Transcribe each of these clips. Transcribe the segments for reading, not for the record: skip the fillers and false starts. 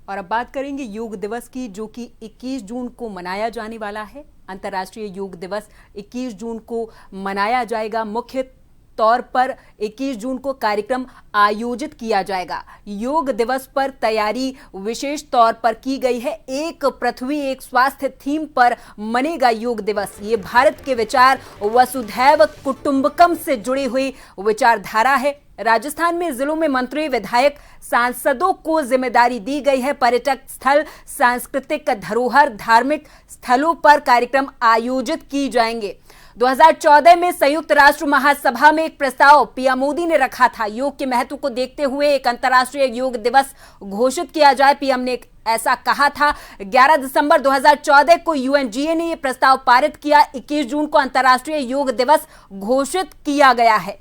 और अब बात करेंगे योग दिवस की, जो कि 21 जून को मनाया जाने वाला है। अंतर्राष्ट्रीय योग दिवस 21 जून को मनाया जाएगा। मुख्य तौर पर 21 जून को कार्यक्रम आयोजित किया जाएगा। योग दिवस पर तैयारी विशेष तौर पर की गई है। एक पृथ्वी एक स्वास्थ्य थीम पर मनेगा योग दिवस। ये भारत के विचार वसुधैव कुटुंबकम से जुड़ी हुई विचारधारा है। राजस्थान में जिलों में मंत्री, विधायक, सांसदों को जिम्मेदारी दी गई है। पर्यटक स्थल, सांस्कृतिक धरोहर, धार्मिक स्थलों पर कार्यक्रम आयोजित किए जाएंगे। 2014 में संयुक्त राष्ट्र महासभा में एक प्रस्ताव पीएम मोदी ने रखा था। योग के महत्व को देखते हुए एक अंतर्राष्ट्रीय योग दिवस घोषित किया जाए। पीएम ने ऐसा कहा था। 11 दिसंबर 2014 को यूएनजीए ने यह प्रस्ताव पारित किया। 21 जून को अंतर्राष्ट्रीय योग दिवस घोषित किया गया है।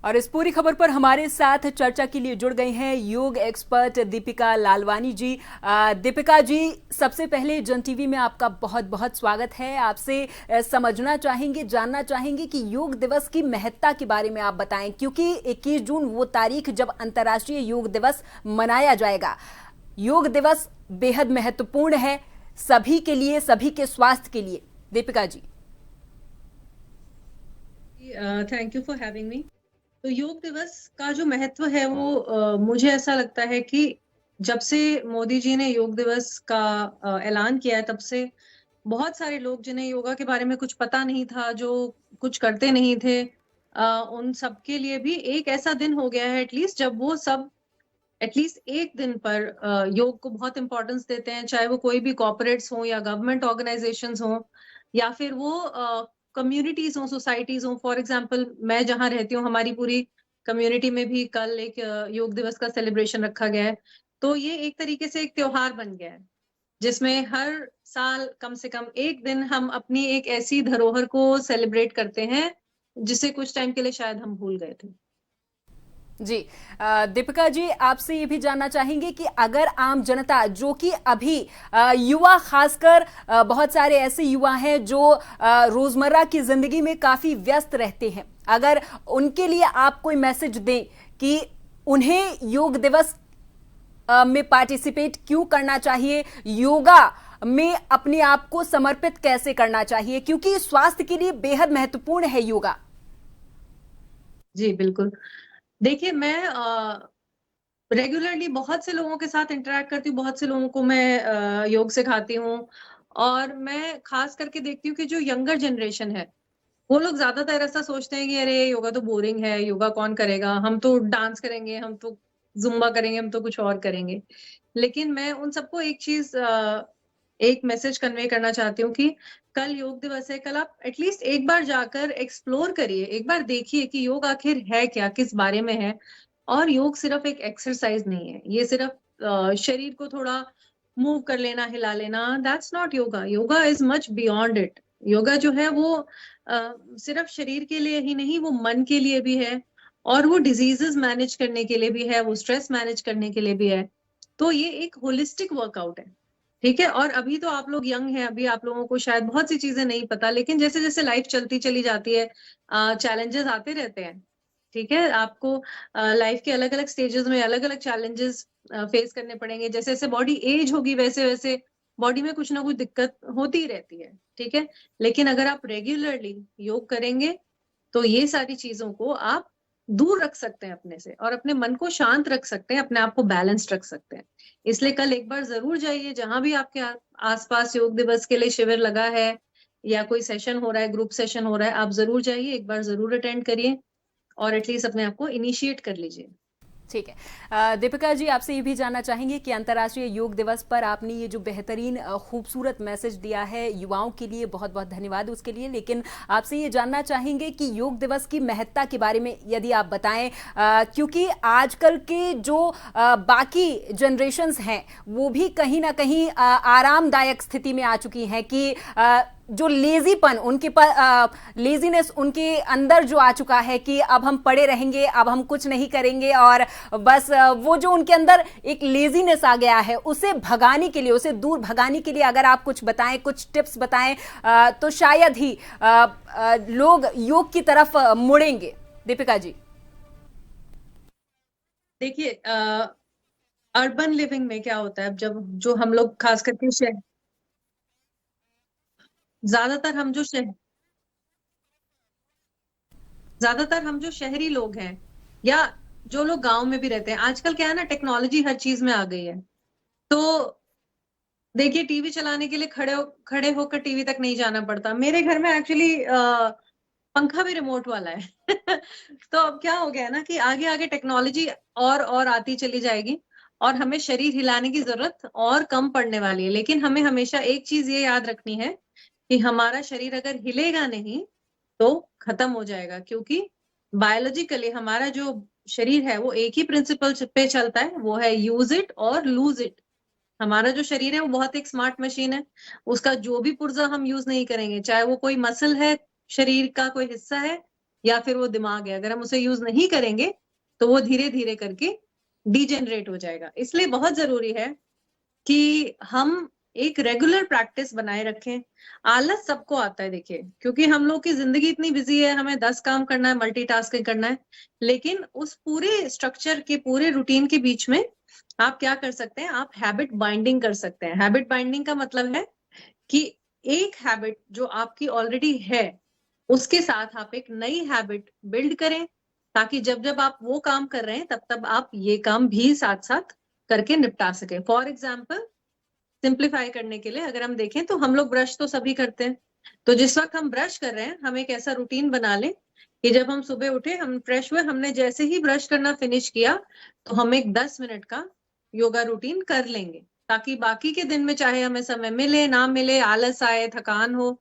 और इस पूरी खबर पर हमारे साथ चर्चा के लिए जुड़ गई हैं योग एक्सपर्ट दीपिका लालवानी जी। दीपिका जी, सबसे पहले जन टीवी में आपका बहुत बहुत स्वागत है। आपसे समझना चाहेंगे, जानना चाहेंगे कि योग दिवस की महत्ता के बारे में आप बताएं, क्योंकि 21 जून वो तारीख जब अंतर्राष्ट्रीय योग दिवस मनाया जाएगा। योग दिवस बेहद महत्वपूर्ण है सभी के लिए, सभी के स्वास्थ्य के लिए। Deepika ji. Thank you for having me. तो योग दिवस का जो महत्व है वो मुझे ऐसा लगता है कि जब से मोदी जी ने योग दिवस का ऐलान किया है, तब से बहुत सारे लोग जिन्हें योगा के बारे में कुछ पता नहीं था, जो कुछ करते नहीं थे, उन सब के लिए भी एक ऐसा दिन हो गया है एटलीस्ट, जब वो सब एटलीस्ट एक दिन पर योग को बहुत इंपॉर्टेंस देते हैं। चाहे वो कोई भी कॉर्पोरेट्स हो या गवर्नमेंट ऑर्गेनाइजेशंस हो या फिर वो कम्युनिटीज हो, सोसाइटीज हो। फॉर एग्जांपल, मैं जहाँ रहती हूँ, हमारी पूरी कम्युनिटी में भी कल एक योग दिवस का सेलिब्रेशन रखा गया है। तो ये एक तरीके से एक त्योहार बन गया है, जिसमें हर साल कम से कम एक दिन हम अपनी एक ऐसी धरोहर को सेलिब्रेट करते हैं जिसे कुछ टाइम के लिए शायद हम भूल गए थे। जी, दीपिका जी, आपसे ये भी जानना चाहेंगे कि अगर आम जनता, जो कि अभी युवा, खासकर बहुत सारे ऐसे युवा हैं जो रोजमर्रा की जिंदगी में काफी व्यस्त रहते हैं, अगर उनके लिए आप कोई मैसेज दें कि उन्हें योग दिवस में पार्टिसिपेट क्यों करना चाहिए, योगा में अपने आप को समर्पित कैसे करना चाहिए, क्योंकि स्वास्थ्य के लिए बेहद महत्वपूर्ण है योगा। जी बिल्कुल। देखिए, मैं रेगुलरली बहुत से लोगों के साथ इंटरेक्ट करती हूँ, बहुत से लोगों को मैं योग सिखाती हूँ, और मैं खास करके देखती हूँ कि जो यंगर जनरेशन है, वो लोग ज्यादातर ऐसा सोचते हैं कि अरे योगा तो बोरिंग है, योगा कौन करेगा, हम तो डांस करेंगे, हम तो जुम्बा करेंगे, हम तो कुछ और करेंगे। लेकिन मैं उन सबको एक चीज, एक मैसेज कन्वे करना चाहती हूँ कि कल योग दिवस है। कल आप एटलीस्ट एक बार जाकर एक्सप्लोर करिए, एक बार देखिए कि योग आखिर है क्या, किस बारे में है। और योग सिर्फ एक एक्सरसाइज नहीं है, ये सिर्फ शरीर को थोड़ा मूव कर लेना, हिला लेना, that's not yoga. Yoga is much beyond it. Yoga जो है वो सिर्फ शरीर के लिए ही नहीं, वो मन के लिए भी है, और वो डिजीजेस मैनेज करने के लिए भी है, वो स्ट्रेस मैनेज करने के लिए भी है। तो ये एक होलिस्टिक वर्कआउट है, ठीक है। और अभी तो आप लोग यंग हैं, अभी आप लोगों को शायद बहुत सी चीजें नहीं पता, लेकिन जैसे जैसे लाइफ चलती चली जाती है, चैलेंजेस आते रहते हैं, ठीक है। आपको लाइफ के अलग अलग स्टेजेस में अलग अलग चैलेंजेस फेस करने पड़ेंगे। जैसे जैसे बॉडी एज होगी, वैसे वैसे बॉडी में कुछ ना कुछ दिक्कत होती ही रहती है, ठीक है। लेकिन अगर आप रेगुलरली योग करेंगे तो ये सारी चीजों को आप दूर रख सकते हैं अपने से, और अपने मन को शांत रख सकते हैं, अपने आप को बैलेंस्ड रख सकते हैं। इसलिए कल एक बार जरूर जाइए, जहां भी आपके आसपास योग दिवस के लिए शिविर लगा है या कोई सेशन हो रहा है, ग्रुप सेशन हो रहा है, आप जरूर जाइए, एक बार जरूर अटेंड करिए और एटलीस्ट अपने आप को इनिशिएट कर लीजिए। ठीक है, दीपिका जी, आपसे ये भी जानना चाहेंगे कि अंतर्राष्ट्रीय योग दिवस पर आपने ये जो बेहतरीन खूबसूरत मैसेज दिया है युवाओं के लिए, बहुत बहुत धन्यवाद उसके लिए। लेकिन आपसे ये जानना चाहेंगे कि योग दिवस की महत्ता के बारे में यदि आप बताएं, क्योंकि आजकल के जो बाकी जनरेशन्स हैं वो भी कहीं ना कहीं आरामदायक स्थिति में आ चुकी हैं कि जो लेजीपन उनके पर, लेजीनेस उनके अंदर जो आ चुका है कि अब हम पड़े रहेंगे, अब हम कुछ नहीं करेंगे, और बस वो जो उनके अंदर एक लेजीनेस आ गया है, उसे भगाने के लिए, उसे दूर भगाने के लिए अगर आप कुछ बताएं, कुछ टिप्स बताएं, तो शायद ही लोग योग की तरफ मुड़ेंगे। दीपिका जी। देखिए, अर्बन लिविंग में क्या होता है, अब जब जो हम लोग खास करके ज्यादातर हम जो शहर ज्यादातर हम जो शहरी लोग हैं, या जो लोग गांव में भी रहते हैं, आजकल क्या है ना, टेक्नोलॉजी हर चीज में आ गई है। तो देखिए, टीवी चलाने के लिए खड़े होकर टीवी तक नहीं जाना पड़ता। मेरे घर में एक्चुअली पंखा भी रिमोट वाला है। तो अब क्या हो गया है ना कि आगे आगे टेक्नोलॉजी और आती चली जाएगी, और हमें शरीर हिलाने की जरूरत और कम पड़ने वाली है। लेकिन हमें हमेशा एक चीज ये याद रखनी है कि हमारा शरीर अगर हिलेगा नहीं तो खत्म हो जाएगा, क्योंकि बायोलॉजिकली हमारा जो शरीर है वो एक ही प्रिंसिपल पे चलता है, वो है यूज इट और लूज इट। हमारा जो शरीर है वो बहुत एक स्मार्ट मशीन है। उसका जो भी पुर्जा हम यूज नहीं करेंगे, चाहे वो कोई मसल है, शरीर का कोई हिस्सा है, या फिर वो दिमाग है, अगर हम उसे यूज नहीं करेंगे तो वो धीरे धीरे करके डिजेनरेट हो जाएगा। इसलिए बहुत जरूरी है कि हम एक रेगुलर प्रैक्टिस बनाए रखें। आलस सबको आता है, देखिए, क्योंकि हम लोग की जिंदगी इतनी बिजी है, हमें 10 काम करना है, मल्टीटास्किंग करना है। लेकिन उस पूरे स्ट्रक्चर के, पूरे रूटीन के बीच में आप क्या कर सकते हैं, आप हैबिट बाइंडिंग कर सकते हैं। हैबिट बाइंडिंग का मतलब है कि एक हैबिट जो आपकी ऑलरेडी है, उसके साथ आप एक नई हैबिट बिल्ड करें, ताकि जब जब आप वो काम कर रहे हैं तब तब आप ये काम भी साथ साथ करके निपटा सके। फॉर एग्जाम्पल, सिंप्लीफाई करने के लिए अगर हम देखें तो हम लोग ब्रश तो सभी करते हैं। तो जिस वक्त हम ब्रश कर रहे हैं, हम एक ऐसा रूटीन बना लें कि जब हम सुबह उठे, हम फ्रेश हुए, हमने जैसे ही ब्रश करना फिनिश किया तो हम एक 10 मिनट का योगा रूटीन कर लेंगे, ताकि बाकी के दिन में चाहे हमें समय मिले ना मिले, आलस आए, थकान हो,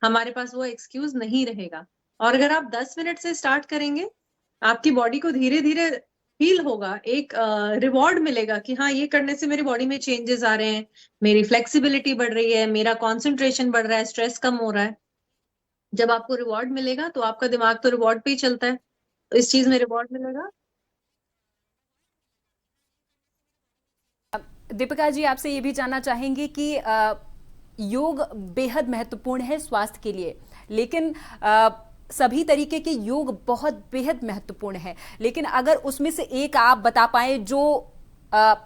हमारे पास वो एक्सक्यूज नहीं रहेगा। और अगर आप 10 मिनट से स्टार्ट करेंगे, आपकी बॉडी को धीरे धीरे फील होगा, एक रिवॉर्ड मिलेगा कि हाँ, ये करने से मेरी बॉडी में चेंजेस आ रहे हैं, मेरी फ्लेक्सिबिलिटी बढ़ रही है, मेरा कॉन्सेंट्रेशन बढ़ रहा है, स्ट्रेस कम हो रहा है। जब आपको रिवॉर्ड मिलेगा तो आपका दिमाग तो रिवॉर्ड पे ही चलता है, तो इस चीज में रिवॉर्ड मिलेगा। दीपिका जी, आपसे ये भी जानना चाहेंगे कि योग बेहद महत्वपूर्ण है स्वास्थ्य के लिए, लेकिन सभी तरीके के योग बहुत बेहद महत्वपूर्ण है, लेकिन अगर उसमें से एक आप बता पाए जो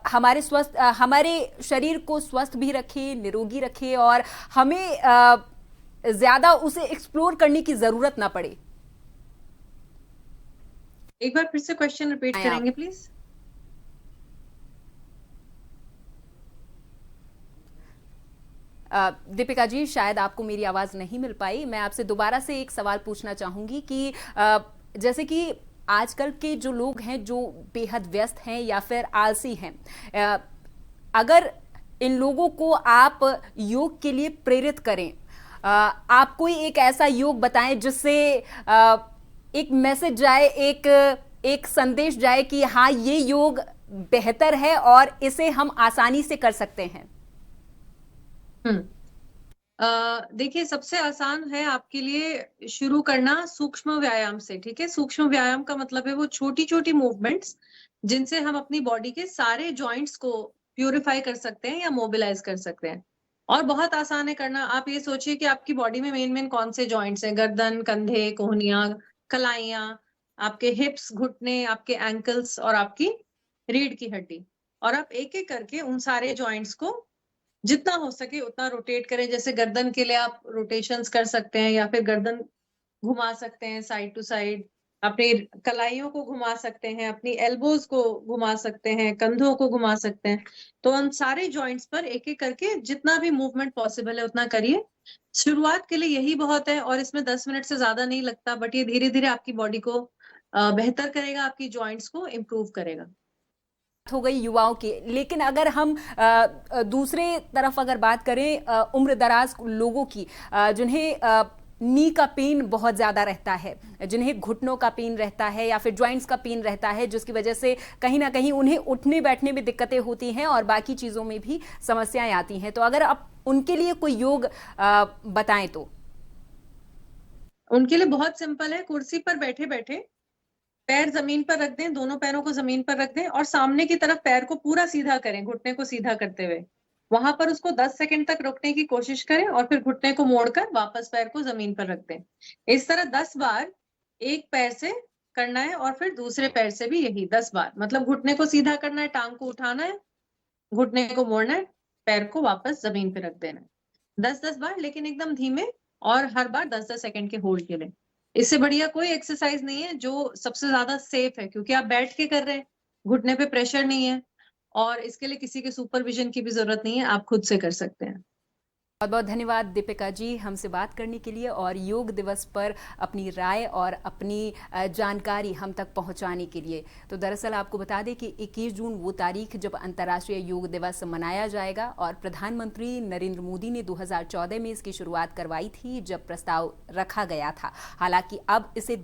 हमारे शरीर को स्वस्थ भी रखे, निरोगी रखे, और हमें ज्यादा उसे एक्सप्लोर करने की जरूरत ना पड़े। एक बार फिर से क्वेश्चन रिपीट करेंगे प्लीज। दीपिका जी, शायद आपको मेरी आवाज नहीं मिल पाई। मैं आपसे दोबारा से एक सवाल पूछना चाहूंगी कि जैसे कि आजकल के जो लोग हैं जो बेहद व्यस्त हैं या फिर आलसी हैं, अगर इन लोगों को आप योग के लिए प्रेरित करें, आप कोई एक ऐसा योग बताएं जिससे एक मैसेज जाए, एक संदेश जाए कि हाँ, ये योग बेहतर है और इसे हम आसानी से कर सकते हैं। देखिए, सबसे आसान है आपके लिए शुरू करना सूक्ष्म व्यायाम से। ठीक है, सूक्ष्म व्यायाम का मतलब है वो छोटी छोटी मूवमेंट्स जिनसे हम अपनी बॉडी के सारे जॉइंट्स को प्यूरिफाई कर सकते हैं या मोबिलाइज कर सकते हैं। और बहुत आसान है करना। आप ये सोचिए कि आपकी बॉडी में मेन मेन कौन से जॉइंट्स हैं, गर्दन, कंधे, कोहनियां, कलाइयां, आपके हिप्स, घुटने, आपके एंकल्स और आपकी रीढ़ की हड्डी। और आप एक एक करके उन सारे जॉइंट्स को जितना हो सके उतना रोटेट करें। जैसे गर्दन के लिए आप रोटेशंस कर सकते हैं, या फिर गर्दन घुमा सकते हैं साइड टू साइड, अपनी कलाइयों को घुमा सकते हैं, अपनी एल्बोज को घुमा सकते हैं, कंधों को घुमा सकते हैं। तो उन सारे जॉइंट्स पर एक एक करके जितना भी मूवमेंट पॉसिबल है उतना करिए। शुरुआत के लिए यही बहुत है, और इसमें 10 मिनट से ज्यादा नहीं लगता, बट ये धीरे धीरे आपकी बॉडी को बेहतर करेगा, आपकी जॉइंट्स को इम्प्रूव करेगा। हो गई युवाओं की, लेकिन अगर हम दूसरे तरफ अगर बात करें उम्र दराज लोगों की, जिन्हें नी का पेन बहुत ज्यादा रहता है, जिन्हें घुटनों का पेन रहता है या फिर ज्वाइंट्स का पेन रहता है, जिसकी वजह से कहीं ना कहीं उन्हें उठने बैठने में दिक्कतें होती हैं और बाकी चीजों में भी समस्याएं आती हैं, तो अगर आप उनके लिए कोई योग बताएं तो। उनके लिए बहुत सिंपल है, कुर्सी पर बैठे बैठे पैर जमीन पर रख दें, दोनों पैरों को जमीन पर रख दें और सामने की तरफ पैर को पूरा सीधा करें, घुटने को सीधा करते हुए। वहां पर उसको 10 सेकंड तक रोकने की कोशिश करें और फिर घुटने को मोड़कर वापस पैर को जमीन पर रख दें। इस तरह 10 बार एक पैर से करना है और फिर दूसरे पैर से भी यही 10 बार। मतलब घुटने को सीधा करना है, टांग को उठाना है, घुटने को मोड़ना है, पैर को वापस जमीन पे रख देना है। 10-10 बार, लेकिन एकदम धीमे, और हर बार 10-10 सेकंड के होल्ड के लिए। इससे बढ़िया कोई एक्सरसाइज नहीं है जो सबसे ज्यादा सेफ है, क्योंकि आप बैठ के कर रहे हैं, घुटने पे प्रेशर नहीं है और इसके लिए किसी के सुपरविजन की भी जरूरत नहीं है, आप खुद से कर सकते हैं। बहुत बहुत धन्यवाद दीपिका जी हमसे बात करने के लिए और योग दिवस पर अपनी राय और अपनी जानकारी हम तक पहुंचाने के लिए। तो दरअसल आपको बता दें कि 21 जून वो तारीख जब अंतर्राष्ट्रीय योग दिवस मनाया जाएगा और प्रधानमंत्री नरेंद्र मोदी ने 2014 में इसकी शुरुआत करवाई थी, जब प्रस्ताव रखा गया था। हालांकि अब इसे